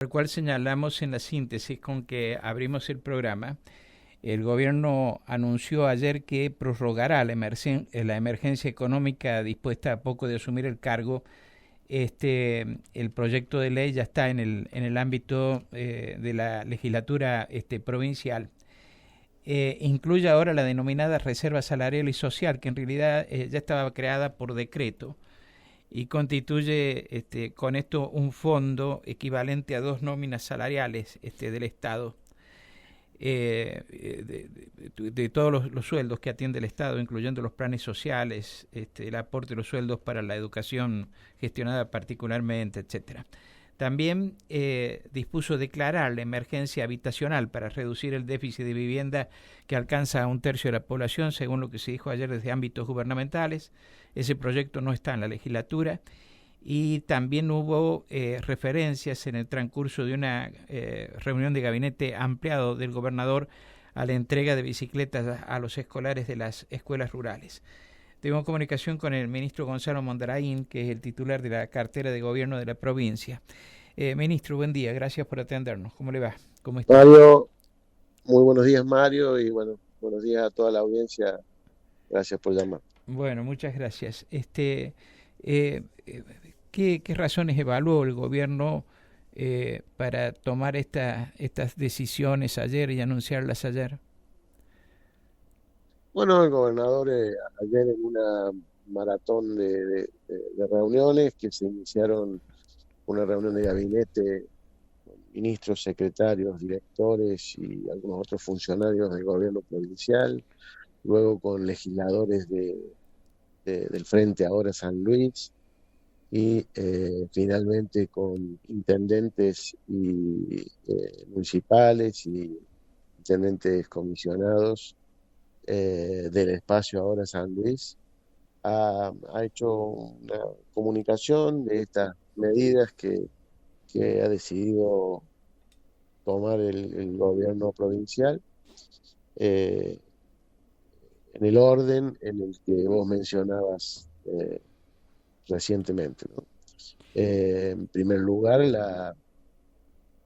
el cual señalamos en la síntesis con que abrimos el programa. El gobierno anunció ayer que prorrogará la emergencia económica dispuesta a poco de asumir el cargo. El proyecto de ley ya está en el ámbito de la legislatura provincial. Incluye ahora la denominada reserva salarial y social, que en realidad ya estaba creada por decreto y constituye con esto un fondo equivalente a 2 nóminas salariales del Estado, de todos los sueldos que atiende el Estado, incluyendo los planes sociales, el aporte de los sueldos para la educación gestionada particularmente, etcétera. También dispuso declarar la emergencia habitacional para reducir el déficit de vivienda que alcanza a 1/3 de la población, según lo que se dijo ayer desde ámbitos gubernamentales. Ese proyecto no está en la legislatura. Y también hubo referencias en el transcurso de una reunión de gabinete ampliado del gobernador a la entrega de bicicletas a los escolares de las escuelas rurales. Tengo comunicación con el ministro Gonzalo Mondaraín, que es el titular de la cartera de gobierno de la provincia. Ministro, buen día, gracias por atendernos. ¿Cómo le va? ¿Cómo está? Mario, muy buenos días, Mario, y bueno, buenos días a toda la audiencia. Gracias por llamar. Bueno, muchas gracias. ¿Qué razones evaluó el gobierno para tomar estas decisiones ayer y anunciarlas ayer? Bueno, el gobernador ayer en una maratón de reuniones que se iniciaron, una reunión de gabinete con ministros, secretarios, directores y algunos otros funcionarios del gobierno provincial, luego con legisladores del Frente Ahora San Luis, y finalmente con intendentes y municipales y intendentes comisionados del espacio Ahora San Luis, ha hecho una comunicación de estas medidas que ha decidido tomar el gobierno provincial, eh, en el orden en el que vos mencionabas recientemente, ¿no? En primer lugar,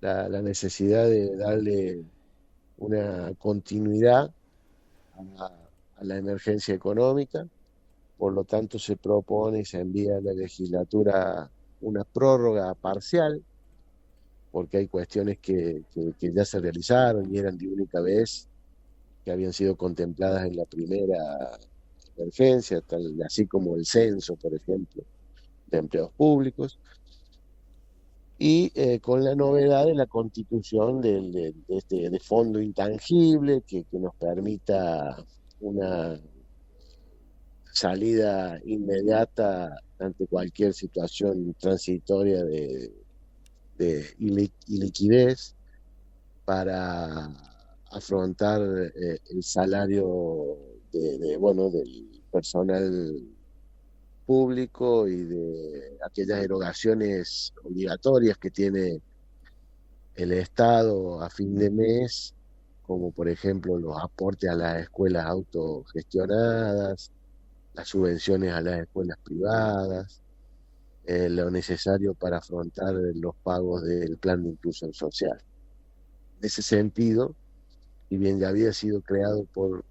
la necesidad de darle una continuidad a la emergencia económica. Por lo tanto, se propone y se envía a la legislatura una prórroga parcial, porque hay cuestiones que ya se realizaron y eran de única vez, que habían sido contempladas en la primera emergencia, así como el censo, por ejemplo, de empleados públicos. Y con la novedad de la constitución de fondo intangible que nos permita una salida inmediata ante cualquier situación transitoria de iliquidez para afrontar el salario bueno, del personal público y de aquellas erogaciones obligatorias que tiene el Estado a fin de mes, como por ejemplo los aportes a las escuelas autogestionadas, las subvenciones a las escuelas privadas, lo necesario para afrontar los pagos del plan de inclusión social. En ese sentido, si bien ya había sido creado por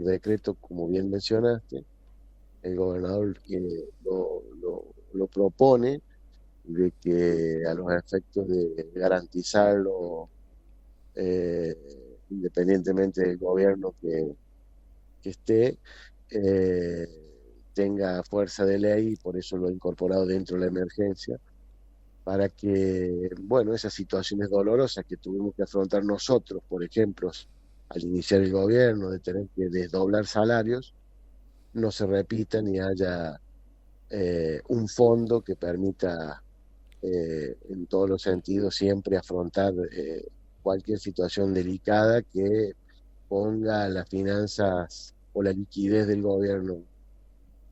decreto, como bien mencionaste, el gobernador lo propone, de que a los efectos de garantizarlo, eh, independientemente del gobierno que esté, eh, tenga fuerza de ley, y por eso lo ha incorporado dentro de la emergencia, para que, bueno, esas situaciones dolorosas que tuvimos que afrontar nosotros, por ejemplo, al iniciar el gobierno, de tener que desdoblar salarios, no se repitan y haya un fondo que permita, en todos los sentidos, siempre afrontar cualquier situación delicada que ponga las finanzas o la liquidez del gobierno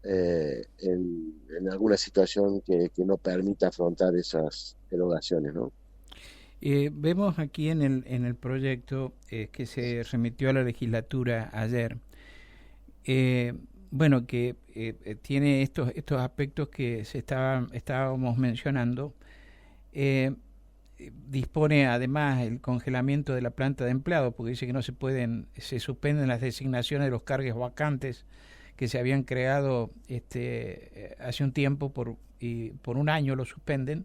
en alguna situación que no permita afrontar esas erogaciones, ¿no? Vemos aquí en el proyecto que se remitió a la legislatura ayer, eh, bueno, que tiene estos aspectos que estábamos mencionando. Eh, dispone además el congelamiento de la planta de empleados, porque dice que no se pueden, se suspenden las designaciones de los cargos vacantes que se habían creado hace un tiempo y por un año lo suspenden.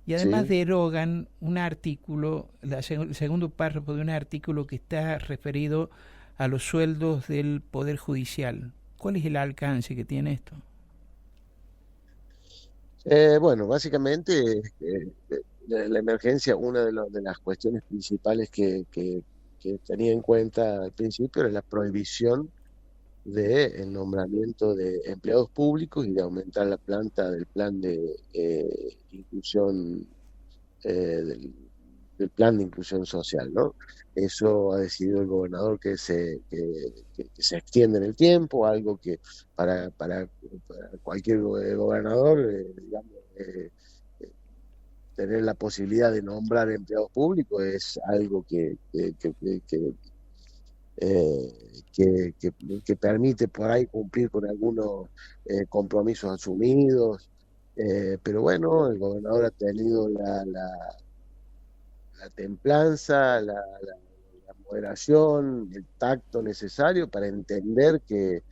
Y además Sí. derogan un artículo, el segundo párrafo de un artículo que está referido a los sueldos del Poder Judicial. ¿Cuál es el alcance que tiene esto? Bueno, básicamente la emergencia, una de las cuestiones principales que tenía en cuenta al principio era la prohibición del nombramiento de empleados públicos y de aumentar la planta del plan de inclusión del plan de inclusión social, ¿no? Eso ha decidido el gobernador que se extiende en el tiempo, algo que para cualquier gobernador, digamos, tener la posibilidad de nombrar empleados públicos es algo que permite por ahí cumplir con algunos compromisos asumidos, pero bueno, el gobernador ha tenido la templanza, la moderación, el tacto necesario para entender que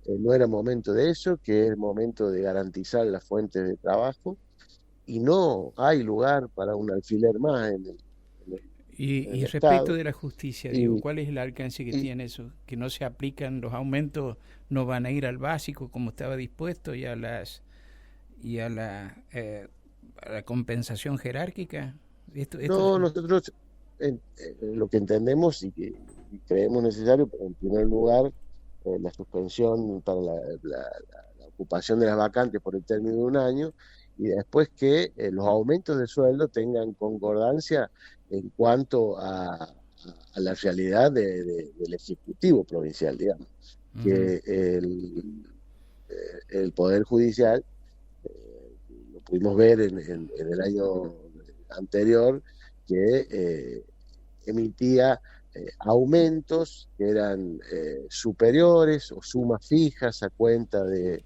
no era momento de eso, que es momento de garantizar las fuentes de trabajo y no hay lugar para un alfiler más en el Y respecto Estado. de la justicia, digo, Y, ¿cuál es el alcance que y tiene eso? Que no se aplican los aumentos, no van a ir al básico como estaba dispuesto y a la compensación jerárquica. Esto es no, nosotros lo que entendemos y creemos necesario, pero en primer lugar, la suspensión para la ocupación de las vacantes por el término de un año y después que los aumentos de sueldo tengan concordancia en cuanto a la realidad del Ejecutivo provincial, digamos, uh-huh. que el Poder Judicial, lo pudimos ver en el año anterior, que emitía aumentos que eran superiores o sumas fijas a cuenta de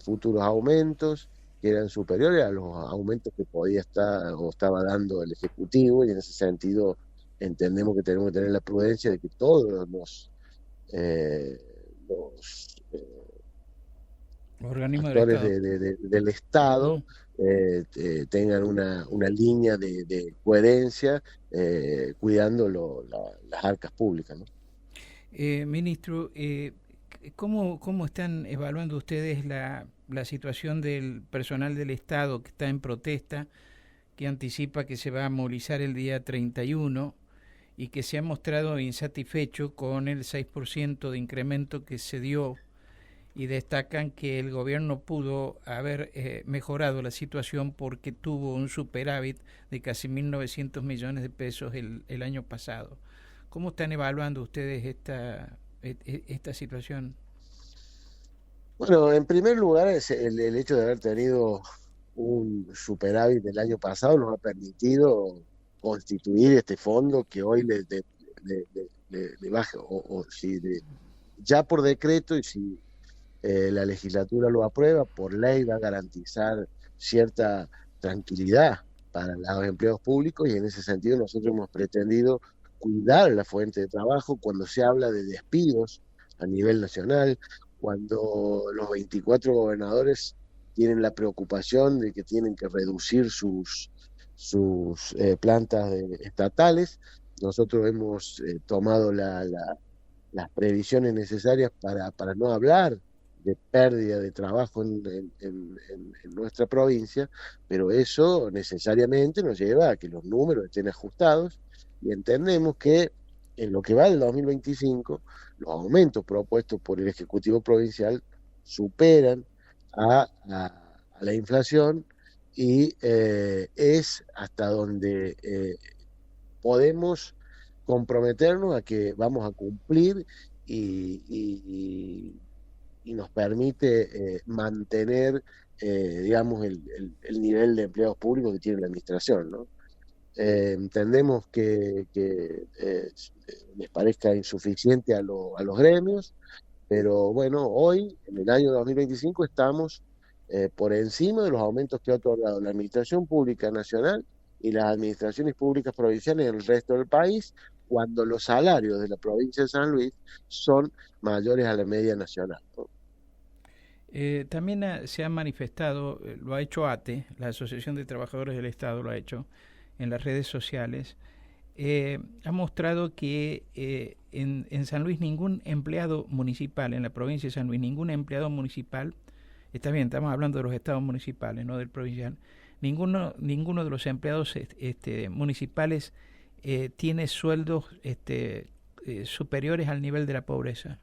futuros aumentos que eran superiores a los aumentos que podía estar o estaba dando el Ejecutivo, y en ese sentido entendemos que tenemos que tener la prudencia de que todos eh, los Organismo del actores Estado. del Estado Uh-huh. tengan una línea de coherencia cuidando las arcas públicas, ¿no? Ministro, ¿cómo están evaluando ustedes la situación del personal del Estado que está en protesta, que anticipa que se va a movilizar el día 31 y que se ha mostrado insatisfecho con el 6% de incremento que se dio, y destacan que el gobierno pudo haber mejorado la situación porque tuvo un superávit de casi 1.900 millones de pesos el año pasado? ¿Cómo están evaluando ustedes esta situación? Bueno, en primer lugar, es el hecho de haber tenido un superávit del año pasado nos ha permitido constituir este fondo que hoy le baja, o si ya por decreto, y si la legislatura lo aprueba, por ley va a garantizar cierta tranquilidad para los empleados públicos, y en ese sentido nosotros hemos pretendido cuidar la fuente de trabajo cuando se habla de despidos a nivel nacional, cuando los 24 gobernadores tienen la preocupación de que tienen que reducir sus plantas estatales. Nosotros hemos tomado las previsiones necesarias para no hablar de pérdida de trabajo en nuestra provincia, pero eso necesariamente nos lleva a que los números estén ajustados, y entendemos que en lo que va del 2025, los aumentos propuestos por el Ejecutivo Provincial superan a la inflación, y es hasta donde podemos comprometernos a que vamos a cumplir y, y, y nos permite mantener, digamos, el nivel de empleados públicos que tiene la administración, ¿no? Entendemos que les parezca insuficiente a los gremios, pero bueno, hoy, en el año 2025, estamos por encima de los aumentos que ha otorgado la Administración Pública Nacional y las administraciones públicas provinciales en el resto del país, cuando los salarios de la provincia de San Luis son mayores a la media nacional, ¿no? También se ha manifestado, lo ha hecho ATE, la Asociación de Trabajadores del Estado lo ha hecho en las redes sociales, ha mostrado que en San Luis ningún empleado municipal, en la provincia de San Luis, ningún empleado municipal, está bien, estamos hablando de los estados municipales, no del provincial, ninguno de los empleados municipales tiene sueldos superiores al nivel de la pobreza.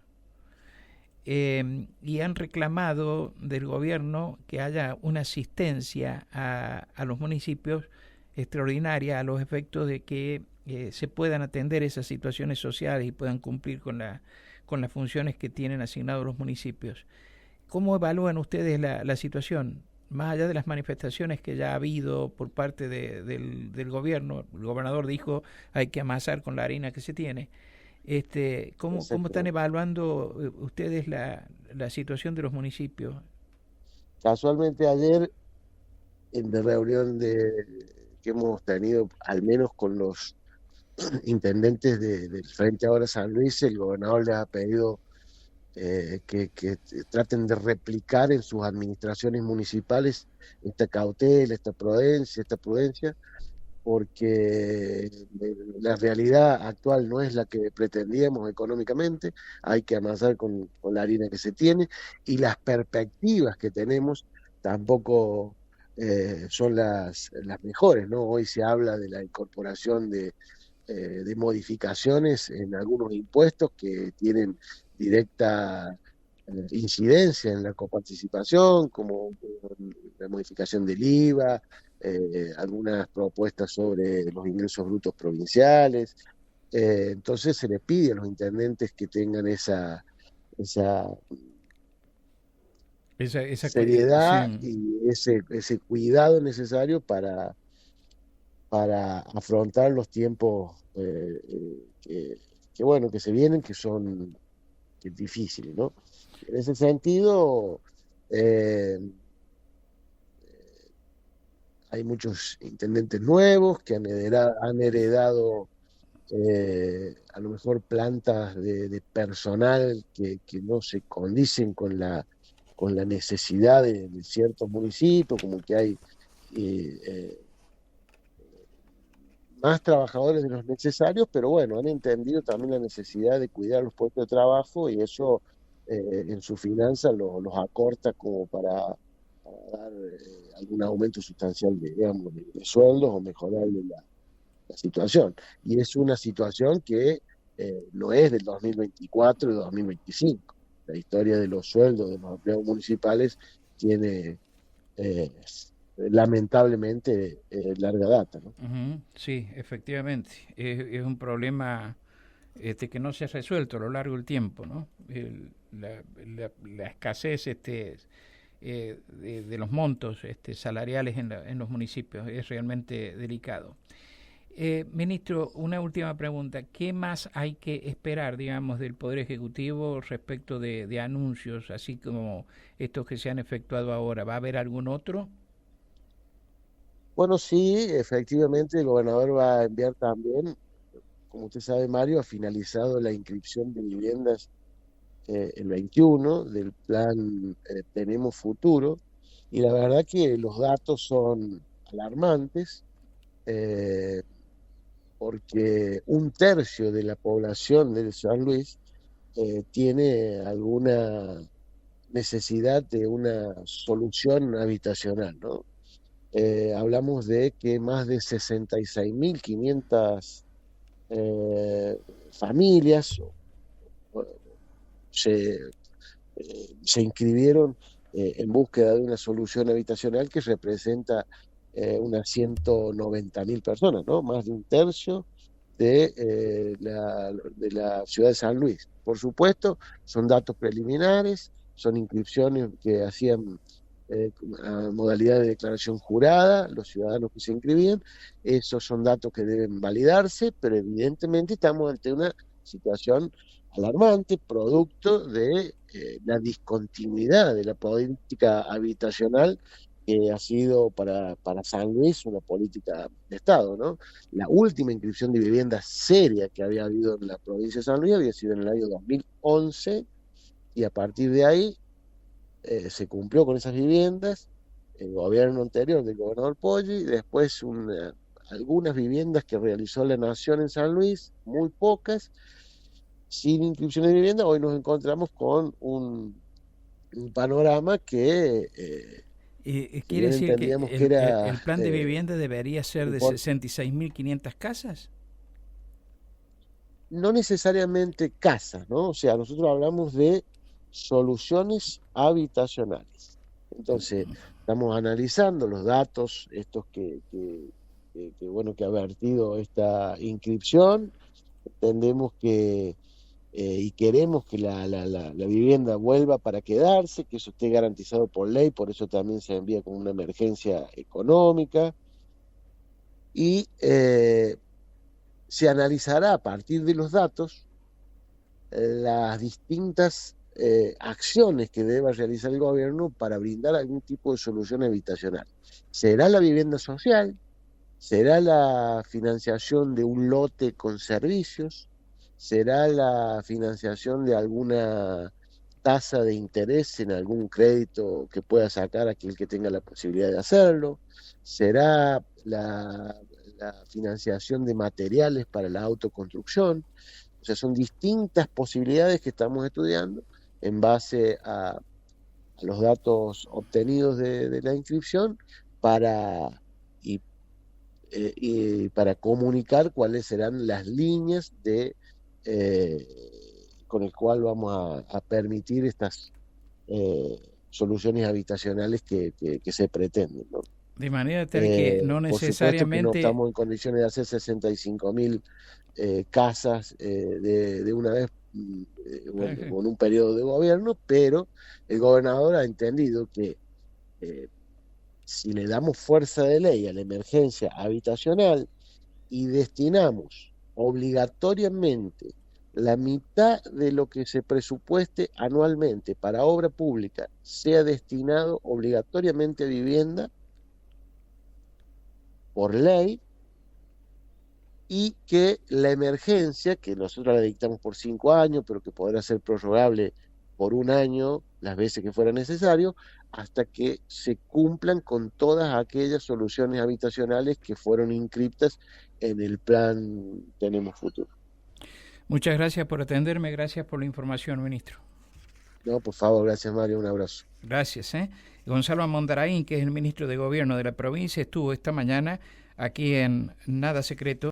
Y han reclamado del gobierno que haya una asistencia a los municipios extraordinaria a los efectos de que se puedan atender esas situaciones sociales y puedan cumplir con las funciones que tienen asignados los municipios. ¿Cómo evalúan ustedes la situación? Más allá de las manifestaciones que ya ha habido por parte del gobierno, el gobernador dijo hay que amasar con la harina que se tiene. ¿Cómo están evaluando ustedes la situación de los municipios? Casualmente ayer, en la reunión que hemos tenido, al menos con los intendentes del Frente Ahora San Luis, el gobernador les ha pedido que traten de replicar en sus administraciones municipales esta cautela, esta prudencia, porque la realidad actual no es la que pretendíamos económicamente, hay que avanzar con la harina que se tiene, y las perspectivas que tenemos tampoco son las mejores, ¿no? Hoy se habla de la incorporación de modificaciones en algunos impuestos que tienen directa incidencia en la coparticipación, como la modificación del IVA, algunas propuestas sobre los ingresos brutos provinciales. Entonces se les pide a los intendentes que tengan esa seriedad y ese cuidado necesario para afrontar los tiempos que se vienen, que son difíciles, ¿no? En ese sentido, hay muchos intendentes nuevos que han heredado a lo mejor plantas de personal que no se condicen con la necesidad de ciertos municipios, como que hay más trabajadores de los necesarios, pero bueno, han entendido también la necesidad de cuidar los puestos de trabajo, y eso en su finanza los acorta como para dar algún aumento sustancial de sueldos o mejorarle la situación. Y es una situación que no es del 2024 y 2025. La historia de los sueldos de los empleados municipales tiene lamentablemente larga data, ¿no? Sí, efectivamente. Es un problema que no se ha resuelto a lo largo del tiempo, ¿no? La escasez de los montos salariales en los municipios es realmente delicado. Ministro, una última pregunta. ¿Qué más hay que esperar, digamos, del Poder Ejecutivo respecto de anuncios, así como estos que se han efectuado ahora? ¿Va a haber algún otro? Bueno, sí, efectivamente el gobernador va a enviar también, como usted sabe, Mario, ha finalizado la inscripción de viviendas el 21 del plan Tenemos Futuro, y la verdad que los datos son alarmantes, porque 1/3 de la población de San Luis tiene alguna necesidad de una solución habitacional, ¿no? Hablamos de que más de 66.500 familias se inscribieron en búsqueda de una solución habitacional que representa unas 190.000 personas, ¿no? Más de 1/3 de la ciudad de San Luis. Por supuesto, son datos preliminares, son inscripciones que hacían a modalidad de declaración jurada los ciudadanos que se inscribían. Esos son datos que deben validarse, pero evidentemente estamos ante una situación alarmante, producto de la discontinuidad de la política habitacional que ha sido para San Luis una política de Estado, ¿no? La última inscripción de vivienda seria que había habido en la provincia de San Luis había sido en el año 2011 y a partir de ahí se cumplió con esas viviendas, el gobierno anterior del gobernador Poggi, después algunas viviendas que realizó la Nación en San Luis, muy pocas, sin inscripciones de vivienda. Hoy nos encontramos con un panorama que, si ¿Quiere bien decir que entendíamos que era el plan de vivienda debería ser de 66.500 casas? no necesariamente casas, ¿no? O sea, nosotros hablamos de soluciones habitacionales. Entonces, estamos analizando los datos, estos bueno, que ha vertido esta inscripción. Entendemos que y queremos que la vivienda vuelva para quedarse, que eso esté garantizado por ley, por eso también se envía como una emergencia económica. Y se analizará a partir de los datos las distintas acciones que deba realizar el gobierno para brindar algún tipo de solución habitacional. ¿Será la vivienda social? ¿Será la financiación de un lote con servicios? ¿Será la financiación de alguna tasa de interés en algún crédito que pueda sacar aquel que tenga la posibilidad de hacerlo? ¿Será la financiación de materiales para la autoconstrucción? O sea, son distintas posibilidades que estamos estudiando en base a los datos obtenidos de la inscripción para, y, y para comunicar cuáles serán las líneas con el cual vamos a permitir estas soluciones habitacionales que se pretenden, ¿no? De manera tal que no Por supuesto que no necesariamente... estamos en condiciones de hacer 65.000 casas de una vez, bueno, con un periodo de gobierno, pero el gobernador ha entendido que si le damos fuerza de ley a la emergencia habitacional y destinamos obligatoriamente la mitad de lo que se presupueste anualmente para obra pública sea destinado obligatoriamente a vivienda por ley, y que la emergencia, que nosotros la dictamos por 5 años, pero que podrá ser prorrogable por 1 año, las veces que fuera necesario, hasta que se cumplan con todas aquellas soluciones habitacionales que fueron inscritas en el plan Tenemos Futuro. Muchas gracias por atenderme, gracias por la información, ministro. No, por favor, gracias Mario, un abrazo. Gracias. Gonzalo Amondaraín, que es el ministro de Gobierno de la provincia, estuvo esta mañana aquí en Nada Secreto.